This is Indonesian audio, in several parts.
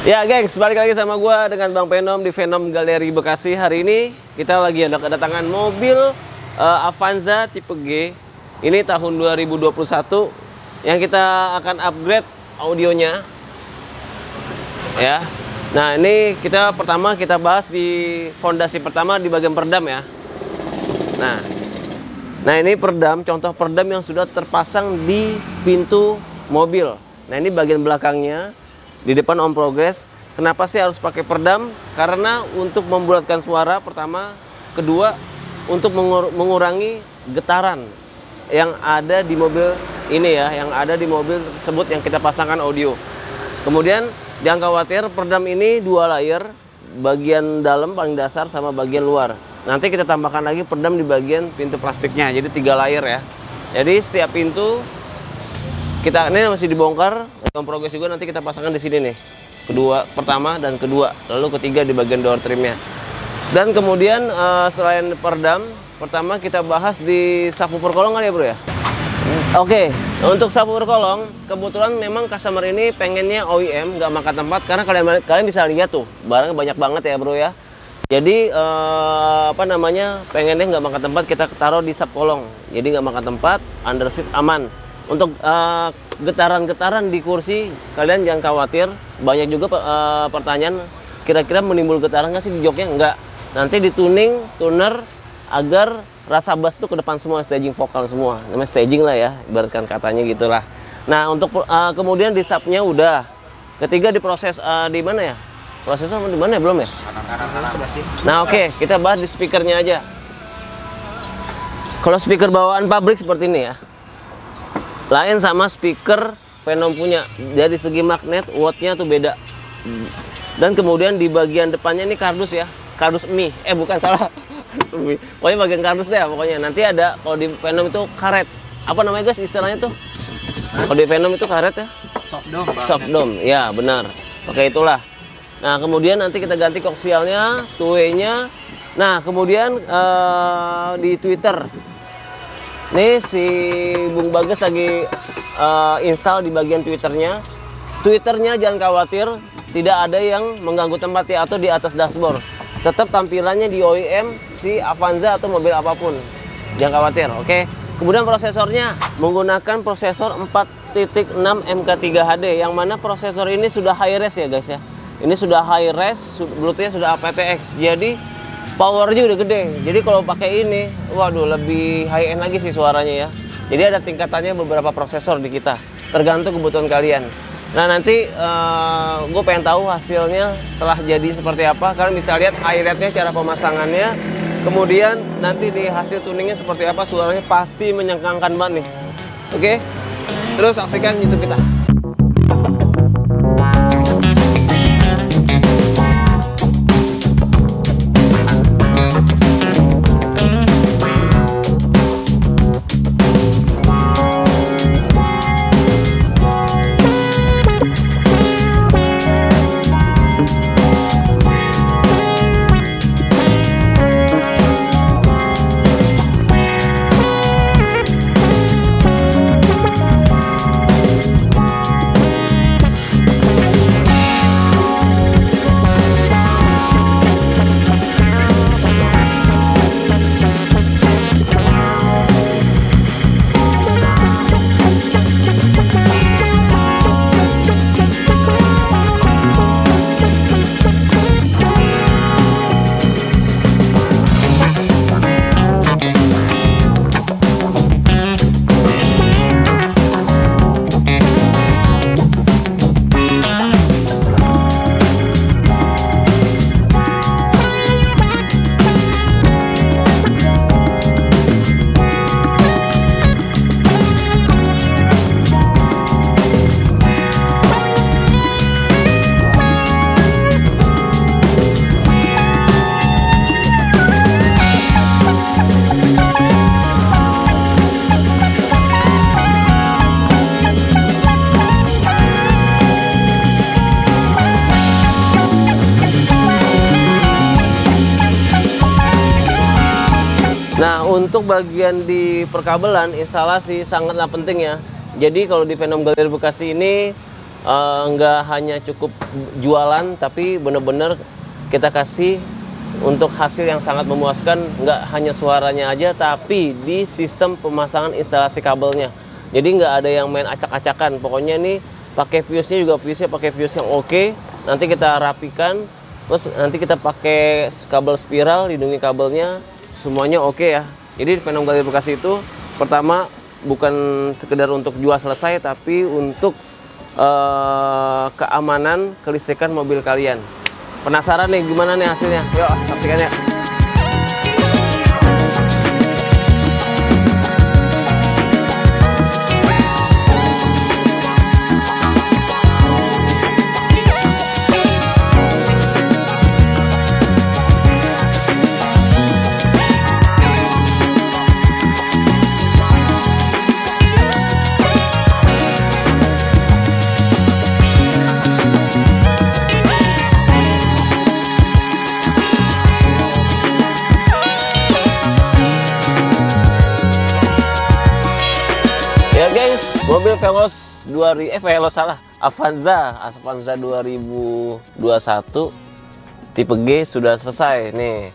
Ya gengs, balik lagi sama gua dengan Bang Venom di Venom Galeri Bekasi. Hari ini kita lagi ada kedatangan mobil Avanza tipe G. Ini tahun 2021 yang kita akan upgrade audionya. Ya. Nah, ini pertama kita bahas di fondasi pertama di bagian peredam ya. Nah ini peredam, contoh peredam yang sudah terpasang di pintu mobil. Nah, ini bagian belakangnya. Di depan on progress. Kenapa sih harus pakai peredam? Karena untuk membulatkan suara pertama, kedua untuk mengurangi getaran yang ada di mobil ini ya, yang ada di mobil tersebut yang kita pasangkan audio. Kemudian jangan khawatir, peredam ini dua layer, bagian dalam paling dasar sama bagian luar. Nanti kita tambahkan lagi peredam di bagian pintu plastiknya, jadi 3 layer ya. Jadi setiap pintu kita ini masih dibongkar, on progress juga, nanti kita pasangkan di sini nih. Pertama dan kedua, lalu ketiga di bagian door trimnya. Dan kemudian selain peredam, pertama kita bahas di subwoofer kolong kan ya bro ya. Oke, untuk subwoofer kolong, kebetulan memang customer ini pengennya OEM, nggak makan tempat, karena kalian bisa lihat tuh, barangnya banyak banget ya bro ya. Jadi pengennya nggak makan tempat, kita taruh di sub kolong, jadi nggak makan tempat, under seat aman. Untuk getaran-getaran di kursi, kalian jangan khawatir. Banyak juga pertanyaan, kira-kira menimbul getaran nggak sih di joknya? Enggak. Nanti di tuner agar rasa bass itu ke depan semua, staging vokal semua. Namanya staging lah ya, ibaratkan katanya gitulah. Nah, untuk kemudian di subnya udah. Ketiga di proses di mana ya? Prosesor di mana ya, belum ya? Nah, oke, kita bahas di speakernya aja. Kalau speaker bawaan pabrik seperti ini ya. Lain sama speaker Venom punya, dari segi magnet wattnya tuh beda. Dan kemudian di bagian depannya ini kardus ya, kardus mie, bukan salah. Pokoknya bagian kardus deh pokoknya. Nanti ada, kalau di Venom itu karet, apa namanya guys istilahnya tuh? Kalau di Venom itu karet ya, soft dome ya, benar, pakai itulah. Nah, kemudian nanti kita ganti koksialnya, two-way-nya. Nah, kemudian di Twitter nih si Bung Bagas lagi install di bagian Twitternya. Twitternya jangan khawatir, tidak ada yang mengganggu tempat ya, atau di atas dashboard. Tetap tampilannya di OEM si Avanza atau mobil apapun. Jangan khawatir, oke? Kemudian prosesornya menggunakan prosesor 4.6 MK3 HD, yang mana prosesor ini sudah high res ya guys ya. Ini sudah high res, Bluetooth-nya sudah aptX. Jadi powernya udah gede. Jadi kalau pakai ini, waduh, lebih high end lagi sih suaranya ya. Jadi ada tingkatannya beberapa prosesor di kita, tergantung kebutuhan kalian. Nah, nanti gue pengen tahu hasilnya setelah jadi seperti apa. Kalian bisa lihat iRate-nya, cara pemasangannya. Kemudian nanti di hasil tuningnya seperti apa, suaranya pasti menyenangkan banget nih. Oke? Terus saksikan YouTube kita. Untuk bagian di perkabelan instalasi sangatlah penting ya. Jadi kalau di Venom Galeri Bekasi ini nggak hanya cukup jualan, tapi bener-bener kita kasih untuk hasil yang sangat memuaskan. Nggak hanya suaranya aja, tapi di sistem pemasangan instalasi kabelnya. Jadi nggak ada yang main acak-acakan. Pokoknya nih pakai fuse-nya juga fuse-nya pakai fuse yang oke. Nanti kita rapikan, terus nanti kita pakai kabel spiral, lindungi kabelnya, semuanya oke ya. Jadi Venom Galeri Bekasi itu pertama bukan sekedar untuk jual selesai, tapi untuk keamanan kelistrikan mobil kalian. Penasaran nih gimana nih hasilnya? Yuk saksikan ya. Mobil Veloz 2000 Veloz salah, Avanza 2021 tipe G sudah selesai nih.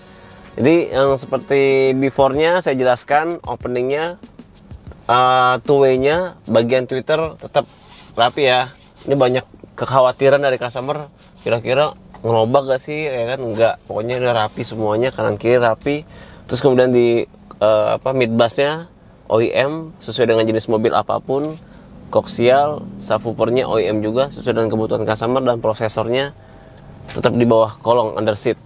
Jadi yang seperti before-nya saya jelaskan, openingnya, two-way-nya, bagian Twitter tetap rapi ya. Ini banyak kekhawatiran dari customer, kira-kira ngerobak gak sih? Ya kan enggak, pokoknya udah rapi semuanya, kanan kiri rapi. Terus kemudian di mid bass-nya OEM sesuai dengan jenis mobil apapun, koaksial, subwoofernya OEM juga sesuai dengan kebutuhan customer, dan prosesornya tetap di bawah kolong under seat.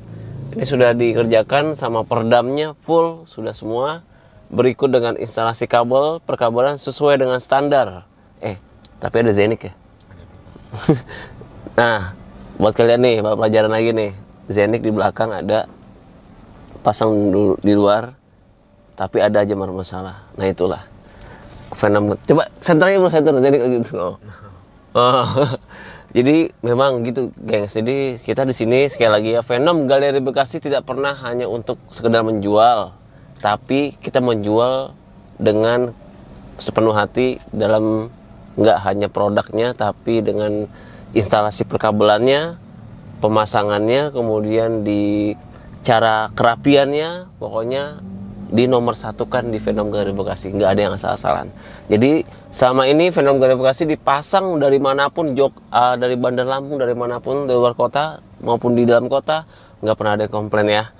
Ini sudah dikerjakan sama peredamnya full, sudah semua. Berikut dengan instalasi kabel, perkabelan sesuai dengan standar. Tapi ada Zenik ya. Nah, buat kalian nih, pelajaran lagi nih. Zenik di belakang ada, pasang di luar, tapi ada aja masalah. Nah itulah Venom. Coba senternya bro, center jadi gitu. Jadi memang gitu, gengs. Jadi kita di sini sekali lagi ya, Venom Galeri Bekasi tidak pernah hanya untuk sekedar menjual, tapi kita menjual dengan sepenuh hati dalam nggak hanya produknya, tapi dengan instalasi perkabelannya, pemasangannya, kemudian di cara kerapiannya, pokoknya di nomor satu kan di Venom Galeri Bekasi, nggak ada yang asal-asalan. Jadi selama ini Venom Galeri Bekasi dipasang dari manapun, dari Bandar Lampung, dari manapun, dari luar kota maupun di dalam kota, nggak pernah ada komplain ya.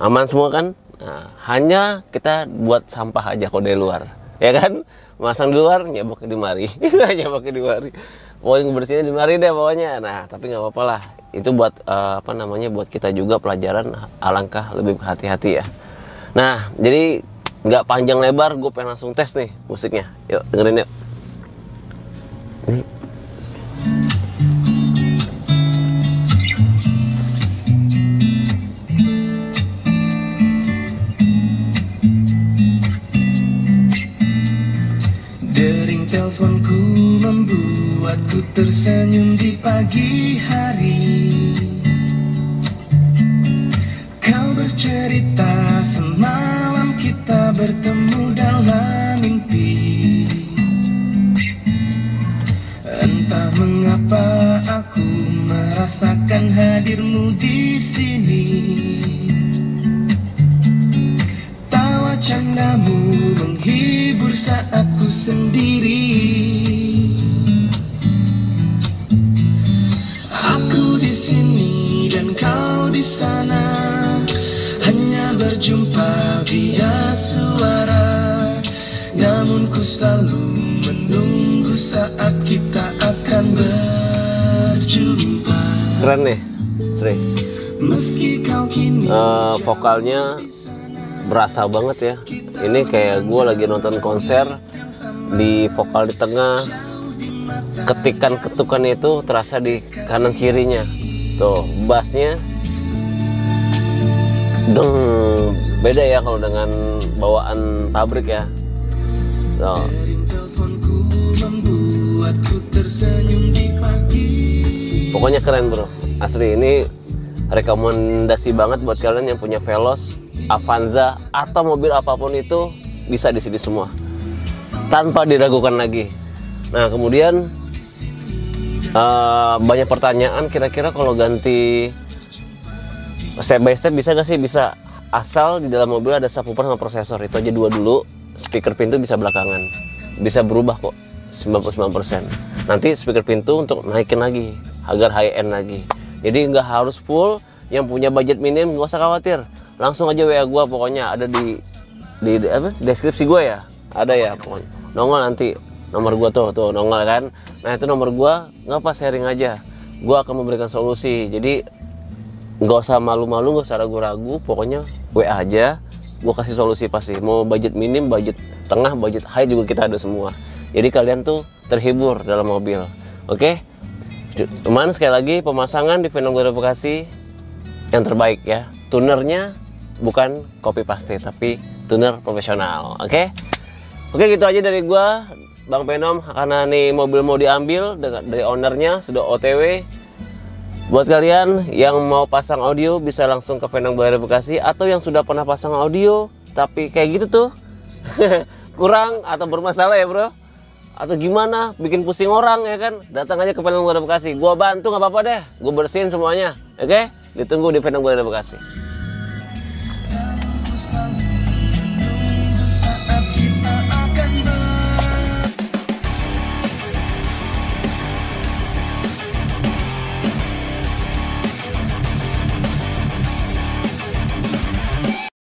Aman semua kan? Nah, hanya kita buat sampah aja kok dari luar, ya kan? Masang di luar, nyebok di mari, nyebok di mari. Pokoknya bersihnya di mari deh pokoknya. Nah, tapi nggak apa-apa lah. Itu buat buat kita juga pelajaran, alangkah lebih hati-hati ya. Nah, jadi nggak panjang lebar, gue pengen langsung tes nih musiknya. Yuk, dengerin yuk. Nih. Dering teleponku membuatku tersenyum di pagi hari. Kau bercerita semalam kita bertemu dalam mimpi. Entah mengapa aku merasakan hadirmu di sini. Tawa candamu menghibur saat ku sendiri. Aku di sini dan kau di sana, berjumpa via suara. Namun ku selalu menunggu saat kita akan berjumpa. Keren nih, Sri. Meski kau kini vokalnya berasa banget ya. Ini kayak gue lagi nonton konser, di vokal di tengah, ketikan ketukan itu terasa di kanan kirinya. Tuh, bassnya beda ya kalau dengan bawaan pabrik ya. Pokoknya keren bro, asli. Ini rekomendasi banget buat kalian yang punya Veloz, Avanza atau mobil apapun itu, bisa di sini semua tanpa diragukan lagi. Nah kemudian banyak pertanyaan, kira-kira kalau ganti step by step bisa gak sih? Bisa, asal di dalam mobil ada subwoofer sama prosesor. Itu aja dua dulu. Speaker pintu bisa belakangan, bisa berubah kok 99%. Nanti speaker pintu untuk naikin lagi agar high end lagi. Jadi nggak harus full. Yang punya budget minim nggak usah khawatir, langsung aja WA gua, pokoknya ada di apa, deskripsi gua ya, ada ya pokoknya. Nongol nanti nomor gua tuh nongol kan. Nah itu nomor gua, nggak apa, sharing aja, gua akan memberikan solusi. Jadi nggak usah malu-malu, nggak usah ragu-ragu, pokoknya WA aja, gua kasih solusi pasti. Mau budget minim, budget tengah, budget high juga kita ada semua. Jadi kalian tuh terhibur dalam mobil. Oke? Cuman sekali lagi, pemasangan di Venom Bekasi yang terbaik ya. Tunernya bukan copy paste, tapi tuner profesional. Oke? Oke, gitu aja dari gua, Bang Venom, karena nih mobil mau diambil dari ownernya, sudah OTW. Buat kalian yang mau pasang audio bisa langsung ke Venom Bekasi, atau yang sudah pernah pasang audio tapi kayak gitu tuh kurang atau bermasalah ya bro, atau gimana, bikin pusing orang ya kan, datang aja ke Venom Bekasi. Gua bantu, nggak apa-apa deh, gua bersihin semuanya. Oke? Ditunggu di Venom Bekasi.